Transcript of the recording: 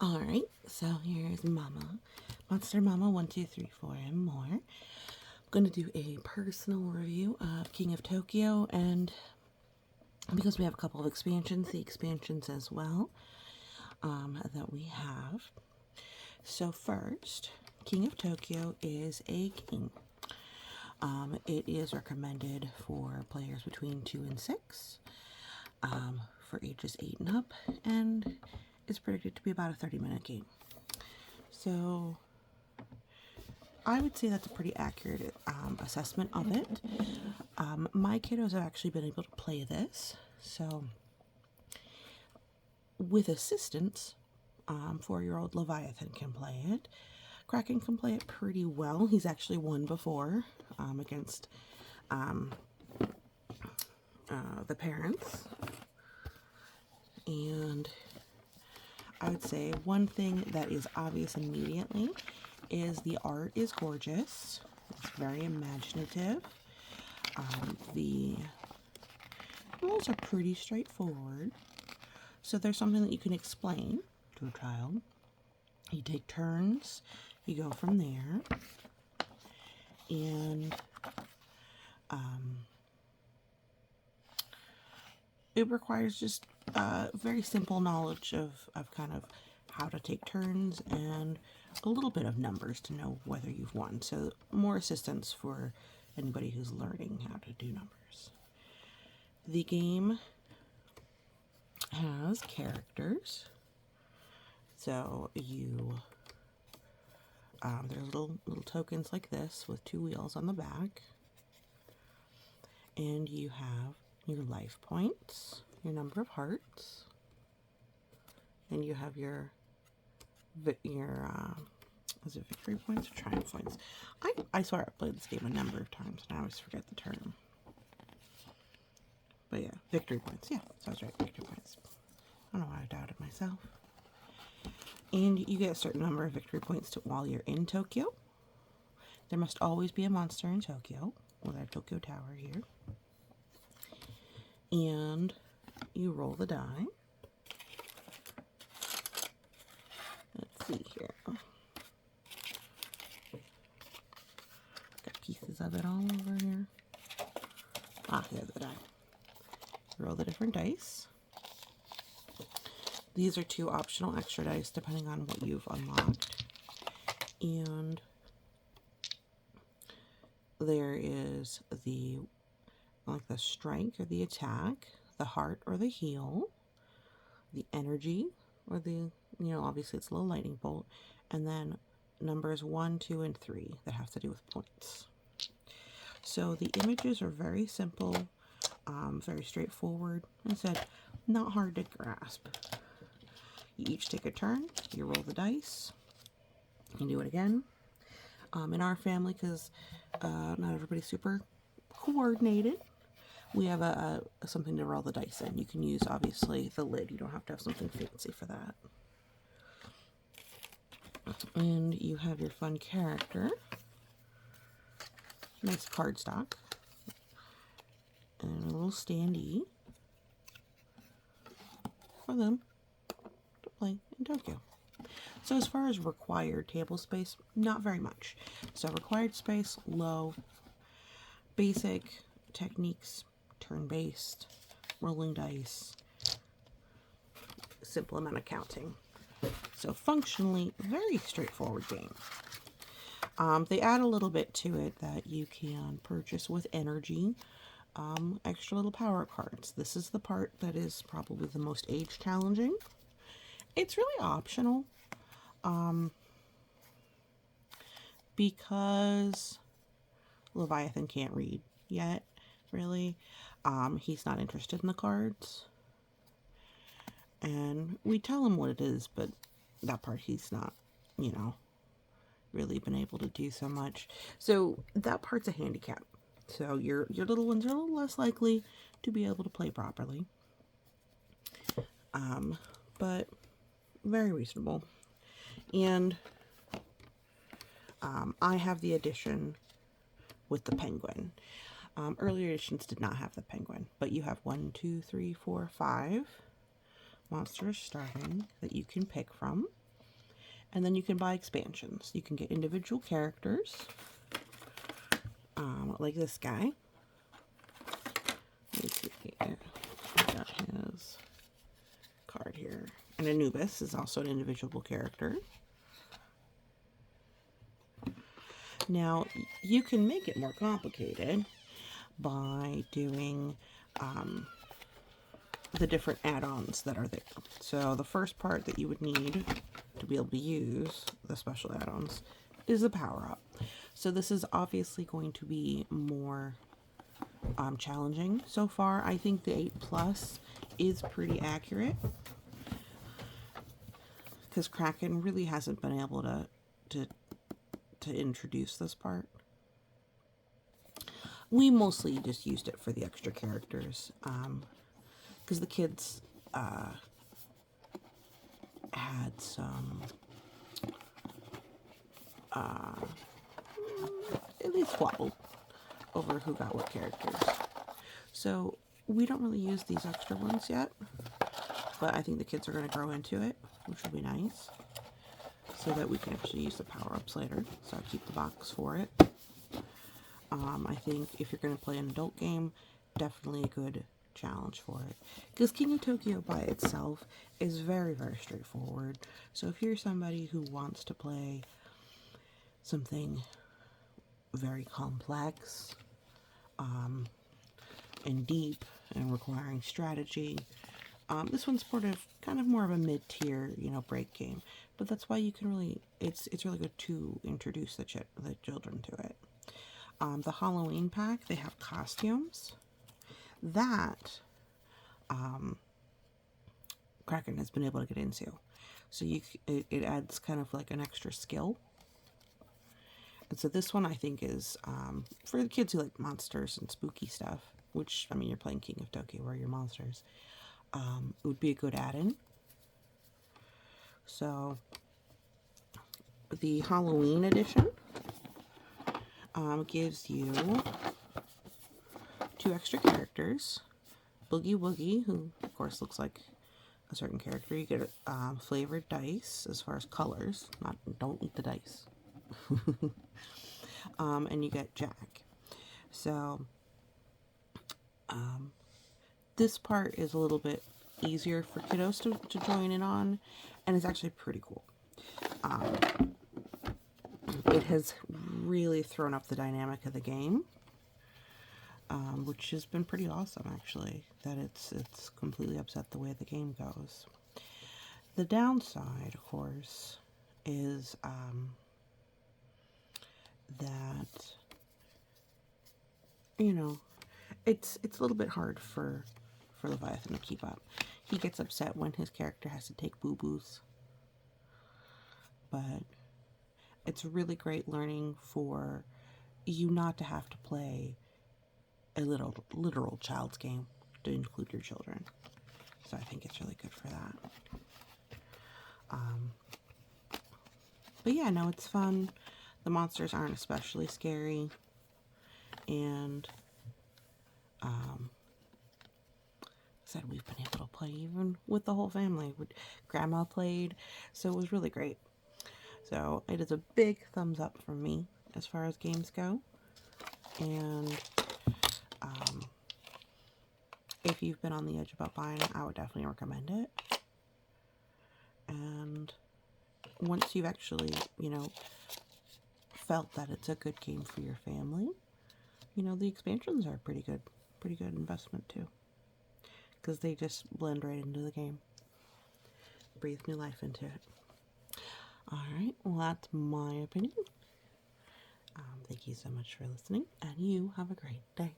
Alright, so here's Mama. Monster Mama 1, 2, 3, 4, and more. I'm going to do a personal review of King of Tokyo, and because we have a couple of expansions, the expansions as well that we have. So first, King of Tokyo is a game. It is recommended for players between 2 and 6, for ages 8 and up, and is predicted to be about a 30-minute game. So I would say that's a pretty accurate assessment of it. My kiddos have actually been able to play this, so with assistance, 4-year-old Leviathan can play it. Kraken can play it pretty well. He's actually won before against the parents. And I would say one thing that is obvious immediately is the art is gorgeous. It's very imaginative. The rules are pretty straightforward. So there's something that you can explain to a child. You take turns, you go from there, and it requires just very simple knowledge of kind of how to take turns and a little bit of numbers to know whether you've won. So more assistance for anybody who's learning how to do numbers. The game has characters. So you, there's little tokens like this with 2 wheels on the back. And you have your life points, your number of hearts, and you have your is it victory points or triumph points? I swear I've played this game a number of times and I always forget the term. But yeah, victory points. Yeah, sounds right, victory points. I don't know why I doubted myself. And you get a certain number of victory points while you're in Tokyo. There must always be a monster in Tokyo, with our Tokyo Tower here. And you roll the die. Let's see here. Got pieces of it all over here. Ah, here's the die. Roll the different dice. These are 2 optional extra dice depending on what you've unlocked. And there is the strike or the attack, the heart or the heal, the energy or the, obviously it's a little lightning bolt, and then numbers 1, 2, and 3 that have to do with points. So the images are very simple, very straightforward. I said, not hard to grasp. You each take a turn, you roll the dice, you do it again. In our family, because not everybody's super coordinated, we have something to roll the dice in. You can use, obviously, the lid. You don't have to have something fancy for that. And you have your fun character. Nice cardstock. And a little standee for them to play in Tokyo. So as far as required table space, not very much. So required space, low. Basic techniques, turn-based, rolling dice, simple amount of counting. So functionally, very straightforward game. They add a little bit to it that you can purchase with energy, extra little power cards. This is the part that is probably the most age challenging. It's really optional, because Leviathan can't read yet, really. He's not interested in the cards. And we tell him what it is, but that part he's not, really been able to do so much. So that part's a handicap. So your little ones are a little less likely to be able to play properly. But very reasonable. And I have the edition with the penguin. Earlier editions did not have the penguin, but you have 1, 2, 3, 4, 5 monsters starting that you can pick from. And then you can buy expansions. You can get individual characters, like this guy. Let me see here. I got his card here. And Anubis is also an individual character. Now, you can make it more complicated by doing the different add-ons that are there. So the first part that you would need to be able to use the special add-ons is the power-up. So this is obviously going to be more challenging so far. I think the 8+ is pretty accurate because Kraken really hasn't been able to introduce this part. We mostly just used it for the extra characters because the kids had some at least squabbled over who got what characters. So we don't really use these extra ones yet, but I think the kids are going to grow into it, which will be nice, so that we can actually use the power-ups later. So I keep the box for it. I think if you're going to play an adult game, definitely a good challenge for it, because King of Tokyo by itself is very, very straightforward. So if you're somebody who wants to play something very complex and deep and requiring strategy, this one's kind of more of a mid-tier, break game. But that's why you can really, it's really good to introduce the children to it. The Halloween pack, they have costumes that Kraken has been able to get into. So it adds kind of like an extra skill. And so this one I think is for the kids who like monsters and spooky stuff, which, I mean, you're playing King of Tokyo where you're monsters. It would be a good add-in. So the Halloween edition gives you 2 extra characters. Boogie Woogie, who of course looks like a certain character. You get flavored dice as far as colors. Don't eat the dice. And you get Jack. So this part is a little bit easier for kiddos to join in on, and it's actually pretty cool. It has really thrown up the dynamic of the game, which has been pretty awesome, actually, that it's completely upset the way the game goes. The downside, of course, is that, it's a little bit hard for Leviathan to keep up. He gets upset when his character has to take boo-boos. But it's really great learning for you not to have to play a literal child's game to include your children. So I think it's really good for that. But yeah, no, it's fun. The monsters aren't especially scary. And said we've been able to play even with the whole family. Grandma played, so it was really great. So it is a big thumbs up from me as far as games go. And if you've been on the edge about buying it, I would definitely recommend it. And once you've actually, felt that it's a good game for your family, the expansions are a pretty good investment too, because they just blend right into the game, breathe new life into it. Alright, well, that's my opinion. Thank you so much for listening, and you have a great day.